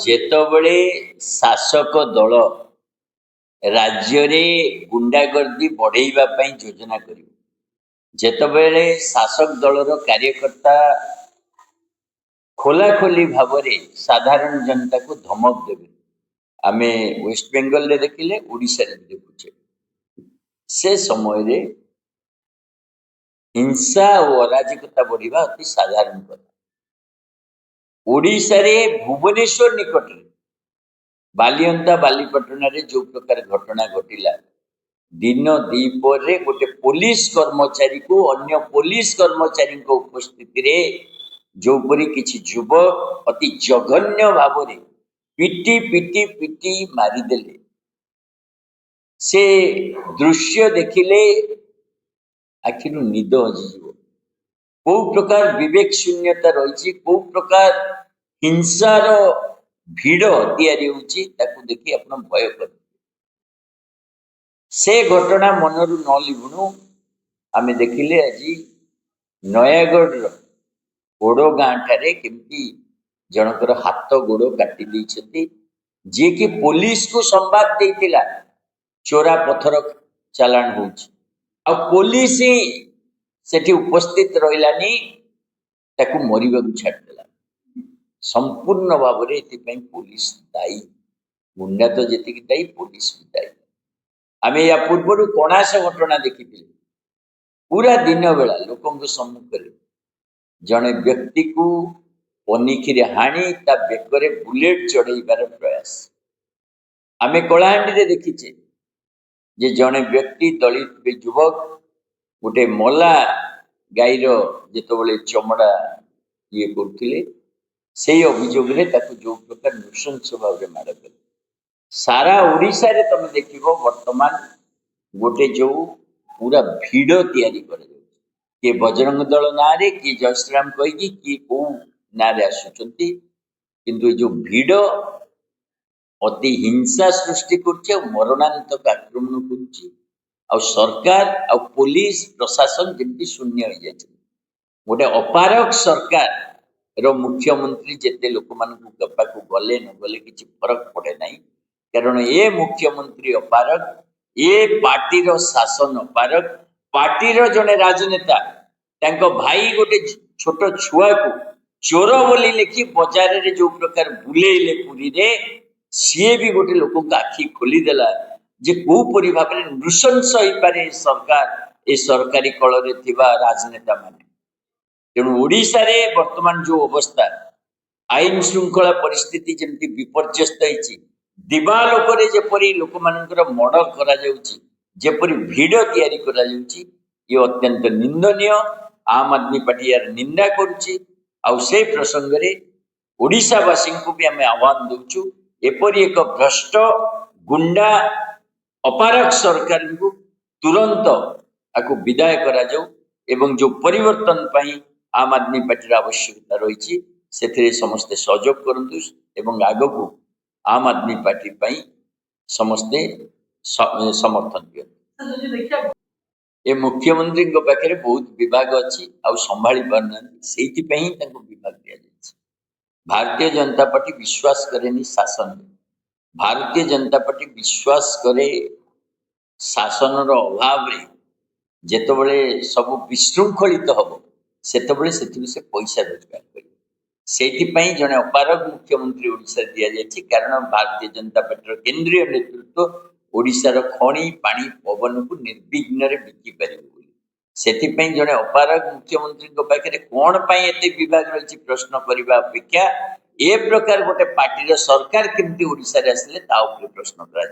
ଯେତେବେଳେ ଶାସକ ଦଳ ରାଜ୍ୟରେ ଗୁଣ୍ଡାଗର୍ଦି ବଢେଇବା ପାଇଁ ଯୋଜନା କରିବ, ଯେତେବେଳେ ଶାସକ ଦଳର କାର୍ଯ୍ୟକର୍ତ୍ତା ଖୋଲାଖୋଲି ଭାବରେ ସାଧାରଣ ଜନତାକୁ ଧମକ ଦେବେ, ଆମେ ୱେଷ୍ଟ ବେଙ୍ଗଲରେ ଦେଖିଲେ, ଓଡ଼ିଶାରେ ଦେଖୁଛେ, ସେ ସମୟରେ ହିଂସା ଓ ଅରାଜକତା ବଢିବା ଅତି ସାଧାରଣ କଥା। ଓଡ଼ିଶାରେ ଭୁବନେଶ୍ୱର ନିକଟରେ ବାଲିଅନ୍ତା ବାଲିପାଟଣାରେ ଯୋଉ ପ୍ରକାର ଘଟଣା ଘଟିଲା, दिन द्विपहर गोटे पुलिस कर्मचारी को अन्य पुलिस कर्मचारी उपस्थिति रे जोपरी किछि युवक अति जघन्य भाव में पिटी पिटी पिटी मारिदेले, से दृश्य देखिले आखिर निद हजिଯିବ। कौ प्रकार विवेक शून्यता रही, कौ प्रकार हिंसार भिड़ तैयारी होउछि, ताकू देखि आपण भय कर। से घटना मनरू न लिभुणु आमे देखिले आज नयागढ़ ओडो गाँ ठारे केमती जनकर हाथ गोड़ काटी देइछथि, जे कि पुलिस को संवाद देइतिला चोरा पथर चालान होउछि, आ पुलिस सेठी उपस्थित रहिलानी, ताकू मरिबाकू छाड़देला। संपूर्ण भाव में एथिपाई पुलिस दायी, गुंडा तो जेतिकी दायी, पुलिस भी दायी। आमे या पूर्व कणास घटना देखी, पूरा दिन बेला लोकों सम्मुख जड़े व्यक्ति को पनिखी हाणी ता बेकरे बुलेट चढ़ाइबार प्रयास। आमे कलाहांडी देखीचे जे जड़े व्यक्ति दलित युवक गोटे मला गाईर जिते चमड़ा ये करथिले, से अभियोग जो प्रकार नृशंस भाव में माड़ कले। सारा ओडिशा रे तमे देखिबो वर्तमान गोटे जो पूरा भिड़ तैयारी कर, किए बजरंग दल ना रे, किए जय श्रीराम कहीकि, किए कौ ना रे आसुचंती, किंतु जो भिड़ अति हिंसा सृष्टि कर मरणांतक आक्रमण कर, सरकार आ पुलिस प्रशासन जमी शून्य हो जाए। गोटे अपारक सरकार रो मुख्यमंत्री जिते लोक पाखु गले न गले किसी फरक पड़े ना, कारण ए मुख्यमंत्री अपारक, ए पार्टी रो शासन अपारक, पार्टी रो जने राजनेता तांको भाई गोटे छोट छुआ को चोर बोली लिखी बजार रे जो प्रकार बुलेइले पुरी रे, सी भी गोटे लोक आखि खोलीदेला जे कोपरी भाव में नृशंस हो पारे सरकार, ए सरकारी कल रे थिबा राजनेता माने। तेणु ओडिशा रे वर्तमान जो अवस्था, आईन श्रृंखला परिस्थिति जमती विपर्यस्त होइछि, दिवालोकरे जेपरी लोक मानकर मर्डर करा जाउछि, जेपरी भिड़ तैयारी करा जाउछि, ये अत्यंत निंदनीय। आम आदमी पार्टी यार निंदा करुछि। आउ से प्रसंग रे ओडिशावासी को भी आम आह्वान दउछु, एपरी एक भ्रष्ट गुंडा अपारक सरकार को तुरंत आकु विदाय करा जाऊ, एवं जो परिवर्तन पाई आम आदमी पार्टी आवश्यकता रही से समस्ते सहयोग करंतु, एवं आग को आम आदमी पार्टी पाई समस्ते समर्थन दियंतु। ए मुख्यमंत्री पाखे बहुत विभाग अच्छी आउ संभाली पारना, से विभाग दिया जाए। भारतीय जनता पार्टी विश्वास करेनी शासन में, भारतीय जनता पार्टी विश्वास करे शासन अभाव रे जेतबले सब विशृंखलित हम से पैसा रोजगार कर जड़े अपारक मुख्यमंत्री ओडिशा दि जाए, कारण भारतीय जनता पार्टी केंद्रीय नेतृत्व ओडिशार खणी पानी पवन को निर्विघ्न बिकी पारे, से जड़े अपारक मुख्यमंत्री पाखे कौन एत विभाग रही प्रश्न करने अपेक्षा ए प्रकार गोटे पार्टी सरकार केमती ओडिशा रे आसिले ता उपरे प्रश्न करा।